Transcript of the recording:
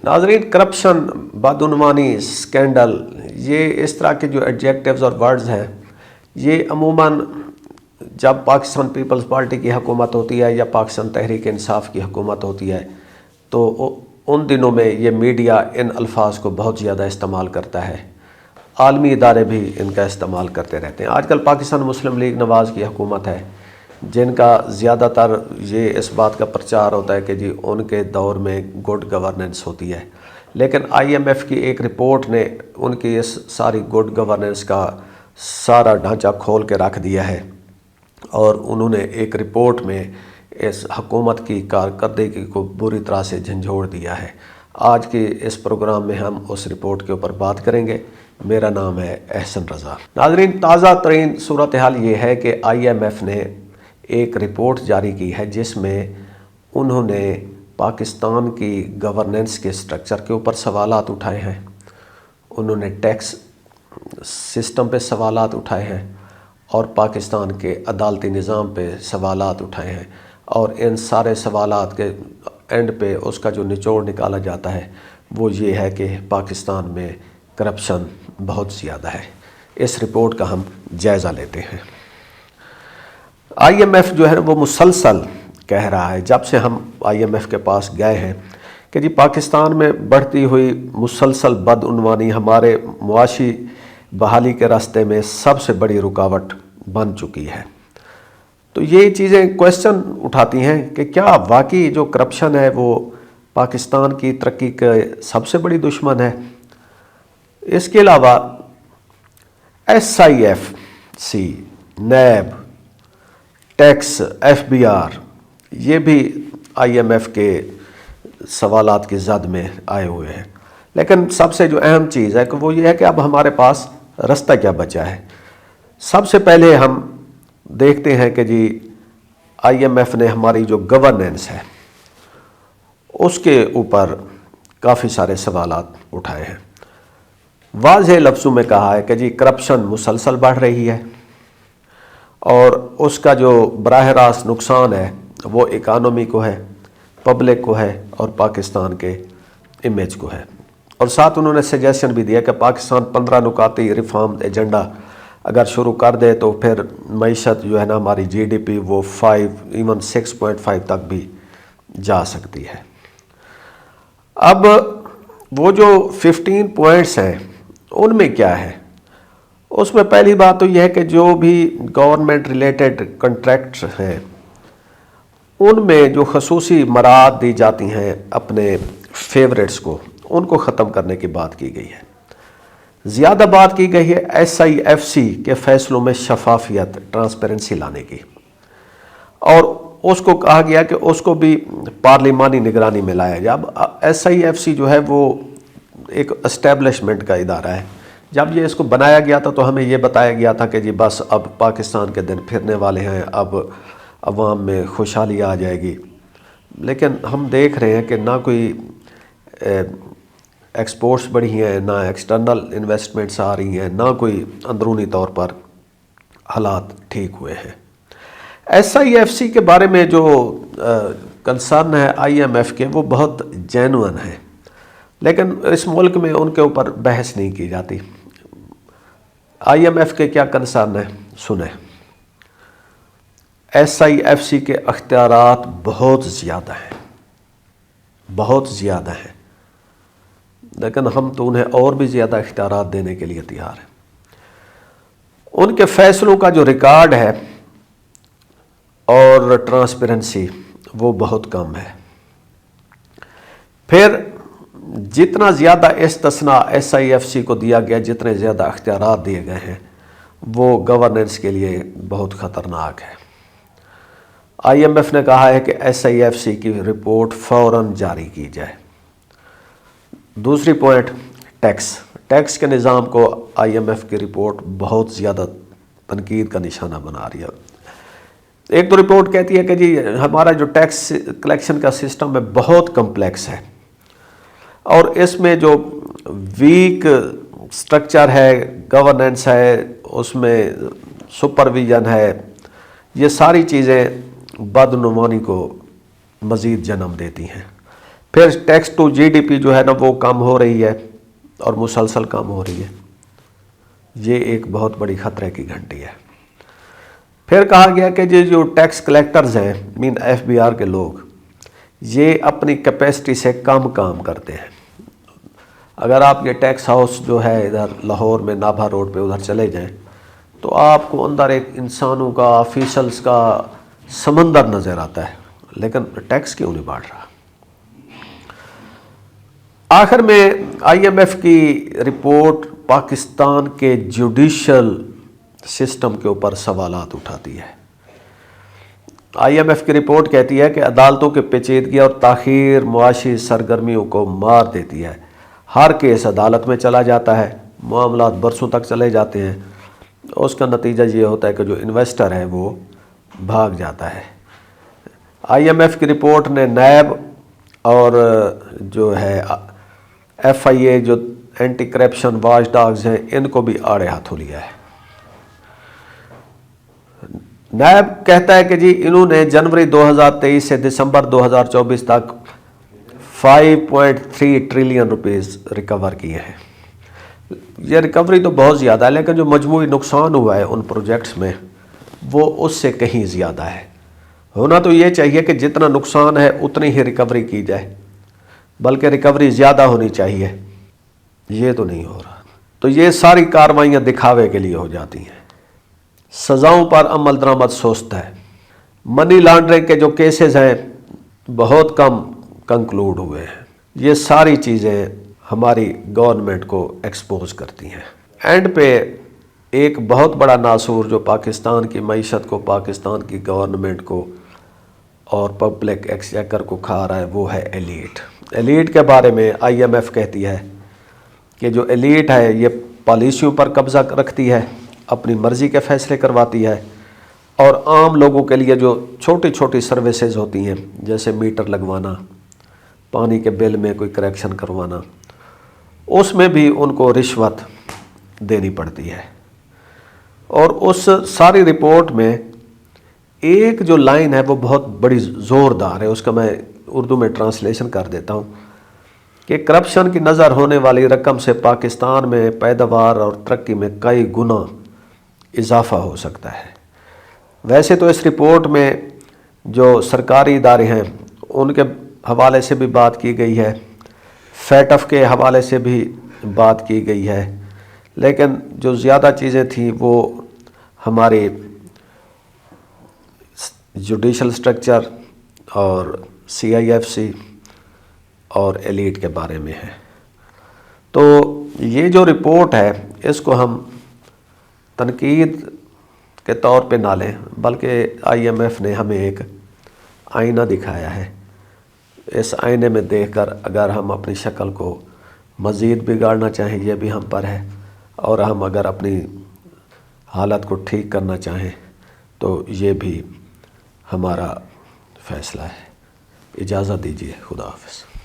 ناظرین، کرپشن، بدعنوانی، اسکینڈل، یہ اس طرح کے جو ایڈجیکٹیوز اور ورڈز ہیں، یہ عموماً جب پاکستان پیپلز پارٹی کی حکومت ہوتی ہے یا پاکستان تحریک انصاف کی حکومت ہوتی ہے تو ان دنوں میں یہ میڈیا ان الفاظ کو بہت زیادہ استعمال کرتا ہے. عالمی ادارے بھی ان کا استعمال کرتے رہتے ہیں. آج کل پاکستان مسلم لیگ نواز کی حکومت ہے، جن کا زیادہ تر یہ اس بات کا پرچار ہوتا ہے کہ جی ان کے دور میں گڈ گورننس ہوتی ہے، لیکن آئی ایم ایف کی ایک رپورٹ نے ان کی اس ساری گڈ گورننس کا سارا ڈھانچہ کھول کے رکھ دیا ہے، اور انہوں نے ایک رپورٹ میں اس حکومت کی کارکردگی کو بری طرح سے جھنجھوڑ دیا ہے. آج کے اس پروگرام میں ہم اس رپورٹ کے اوپر بات کریں گے. میرا نام ہے احسن رضا. ناظرین، تازہ ترین صورتحال یہ ہے کہ آئی ایم ایف نے ایک رپورٹ جاری کی ہے جس میں انہوں نے پاکستان کی گورننس کے سٹرکچر کے اوپر سوالات اٹھائے ہیں، انہوں نے ٹیکس سسٹم پہ سوالات اٹھائے ہیں، اور پاکستان کے عدالتی نظام پہ سوالات اٹھائے ہیں، اور ان سارے سوالات کے اینڈ پہ اس کا جو نچوڑ نکالا جاتا ہے وہ یہ ہے کہ پاکستان میں کرپشن بہت زیادہ ہے. اس رپورٹ کا ہم جائزہ لیتے ہیں. آئی ایم ایف جو ہے وہ مسلسل کہہ رہا ہے، جب سے ہم آئی ایم ایف کے پاس گئے ہیں، کہ جی پاکستان میں بڑھتی ہوئی مسلسل بدعنوانی ہمارے معاشی بحالی کے راستے میں سب سے بڑی رکاوٹ بن چکی ہے. تو یہ چیزیں کویسچن اٹھاتی ہیں کہ کیا واقعی جو کرپشن ہے وہ پاکستان کی ترقی کے سب سے بڑی دشمن ہے؟ اس کے علاوہ S I F C, NAB, tax, F B R, یہ بھی آئی ایم ایف کے سوالات کی زد میں آئے ہوئے ہیں. لیکن سب سے جو اہم چیز ہے کہ وہ یہ ہے کہ اب ہمارے پاس رستہ کیا بچا ہے. سب سے پہلے ہم دیکھتے ہیں کہ جی آئی ایم ایف نے ہماری جو گورننس ہے اس کے اوپر کافی سارے سوالات اٹھائے ہیں. واضح لفظوں میں کہا ہے کہ جی کرپشن مسلسل بڑھ رہی ہے، اور اس کا جو براہ راست نقصان ہے وہ اکانومی کو ہے، پبلک کو ہے، اور پاکستان کے امیج کو ہے. اور ساتھ انہوں نے سجیشن بھی دیا کہ پاکستان 15 نکاتی ریفارم ایجنڈا اگر شروع کر دے تو پھر معیشت جو ہے نا ہماری جی ڈی پی وہ 5 6.5 تک بھی جا سکتی ہے. اب وہ جو 15 پوائنٹس ہیں ان میں کیا ہے؟ اس میں پہلی بات تو یہ ہے کہ جو بھی گورنمنٹ ریلیٹڈ کنٹریکٹس ہیں ان میں جو خصوصی مراعات دی جاتی ہیں اپنے فیورٹس کو، ان کو ختم کرنے کی بات کی گئی ہے. زیادہ بات کی گئی ہے ایس آئی ایف سی کے فیصلوں میں شفافیت، ٹرانسپیرنسی لانے کی، اور اس کو کہا گیا کہ اس کو بھی پارلیمانی نگرانی میں لایا جائے. اب ایس آئی ایف سی جو ہے وہ ایک اسٹیبلشمنٹ کا ادارہ ہے. جب یہ اس کو بنایا گیا تھا تو ہمیں یہ بتایا گیا تھا کہ جی بس اب پاکستان کے دن پھرنے والے ہیں، اب عوام میں خوشحالی آ جائے گی. لیکن ہم دیکھ رہے ہیں کہ نہ کوئی ایکسپورٹس بڑھی ہیں، نہ ایکسٹرنل انویسٹمنٹس آ رہی ہیں، نہ کوئی اندرونی طور پر حالات ٹھیک ہوئے ہیں. ایس آئی ایف سی کے بارے میں جو کنسرن ہے آئی ایم ایف کے وہ بہت جینوئن ہے، لیکن اس ملک میں ان کے اوپر بحث نہیں کی جاتی. آئی ایم ایف کے کیا کنسرن ہے سنیں. ایس آئی ایف سی کے اختیارات بہت زیادہ ہیں، بہت زیادہ ہیں، لیکن ہم تو انہیں اور بھی زیادہ اختیارات دینے کے لیے تیار ہیں. ان کے فیصلوں کا جو ریکارڈ ہے اور ٹرانسپیرنسی وہ بہت کم ہے. پھر جتنا زیادہ استثناء ایس آئی ایف سی کو دیا گیا، جتنے زیادہ اختیارات دیے گئے ہیں، وہ گورننس کے لیے بہت خطرناک ہے. آئی ایم ایف نے کہا ہے کہ ایس آئی ایف سی کی رپورٹ فوراً جاری کی جائے. دوسری پوائنٹ، ٹیکس کے نظام کو آئی ایم ایف کی رپورٹ بہت زیادہ تنقید کا نشانہ بنا رہی ہے. ایک تو رپورٹ کہتی ہے کہ جی ہمارا جو ٹیکس کلیکشن کا سسٹم ہے بہت کمپلیکس ہے، اور اس میں جو ویک سٹرکچر ہے، گورننس ہے، اس میں سپرویژن ہے، یہ ساری چیزیں بدعنوانی کو مزید جنم دیتی ہیں. پھر tax to G D P جو ہے نا وہ کم ہو رہی ہے اور مسلسل کم ہو رہی ہے. یہ ایک بہت بڑی خطرے کی گھنٹی ہے. پھر کہا گیا کہ یہ جو ٹیکس کلیکٹرز ہیں مین ایف بی آر کے لوگ، یہ اپنی کیپیسٹی سے کم کام کرتے ہیں. اگر آپ یہ ٹیکس ہاؤس جو ہے ادھر لاہور میں نابھا روڈ پہ ادھر چلے جائیں تو آپ کو اندر ایک انسانوں کا، آفیشلز کا سمندر نظر آتا ہے، لیکن ٹیکس کیوں نہیں بانٹ رہا. آخر میں آئی ایم ایف کی رپورٹ پاکستان کے جوڈیشل سسٹم کے اوپر سوالات اٹھاتی ہے. آئی ایم ایف کی رپورٹ کہتی ہے کہ عدالتوں کی پیچیدگی اور تاخیر معاشی سرگرمیوں کو مار دیتی ہے. ہر کیس عدالت میں چلا جاتا ہے، معاملات برسوں تک چلے جاتے ہیں. اس کا نتیجہ یہ ہوتا ہے کہ جو انویسٹر ہے وہ بھاگ جاتا ہے. آئی ایم ایف کی رپورٹ نے نیب اور جو ہے ایف آئی اے جو اینٹی کرپشن واچ ڈاگز ہیں ان کو بھی آڑے ہاتھوں لیا ہے. نیب کہتا ہے کہ جی انہوں نے جنوری 2023 سے دسمبر 2024 تک 5.3 ٹریلین روپیز ریکور کیے ہیں. یہ ریکوری تو بہت زیادہ ہے، لیکن جو مجموعی نقصان ہوا ہے ان پروجیکٹس میں وہ اس سے کہیں زیادہ ہے. ہونا تو یہ چاہیے کہ جتنا نقصان ہے اتنی ہی ریکوری کی جائے، بلکہ ریکوری زیادہ ہونی چاہیے. یہ تو نہیں ہو رہا. تو یہ ساری کارروائیاں دکھاوے کے لیے ہو جاتی ہیں. سزاؤں پر عمل درآمد سست ہے. منی لانڈرنگ کے جو کیسز ہیں بہت کم کنکلوڈ ہوئے ہیں. یہ ساری چیزیں ہماری گورنمنٹ کو ایکسپوز کرتی ہیں. اینڈ پہ ایک بہت بڑا ناسور جو پاکستان کی معیشت کو، پاکستان کی گورنمنٹ کو اور پبلک ایکسچیکر کو کھا رہا ہے وہ ہے ایلیٹ. ایلیٹ کے بارے میں آئی ایم ایف کہتی ہے کہ جو ایلیٹ ہے یہ پالیسیوں پر قبضہ رکھتی ہے، اپنی مرضی کے فیصلے کرواتی ہے، اور عام لوگوں کے لیے جو چھوٹی چھوٹی سروسز ہوتی ہیں جیسے میٹر لگوانا، پانی کے بل میں کوئی کریکشن کروانا، اس میں بھی ان کو رشوت دینی پڑتی ہے. اور اس ساری رپورٹ میں ایک جو لائن ہے وہ بہت بڑی زوردار ہے، اس کا میں اردو میں ٹرانسلیشن کر دیتا ہوں کہ کرپشن کی نظر ہونے والی رقم سے پاکستان میں پیداوار اور ترقی میں کئی گنا اضافہ ہو سکتا ہے. ویسے تو اس رپورٹ میں جو سرکاری ادارے ہیں ان کے حوالے سے بھی بات کی گئی ہے، فیٹف کے حوالے سے بھی بات کی گئی ہے، لیکن جو زیادہ چیزیں تھیں وہ ہماری جوڈیشل سٹرکچر اور سی آئی ایف سی اور ایلیٹ کے بارے میں ہے. تو یہ جو رپورٹ ہے اس کو ہم تنقید کے طور پہ نہ لیں، بلکہ آئی ایم ایف نے ہمیں ایک آئینہ دکھایا ہے. اس آئینے میں دیکھ کر اگر ہم اپنی شکل کو مزید بگاڑنا چاہیں یہ بھی ہم پر ہے، اور ہم اگر اپنی حالت کو ٹھیک کرنا چاہیں تو یہ بھی ہمارا فیصلہ ہے. اجازت دیجیے. خدا حافظ.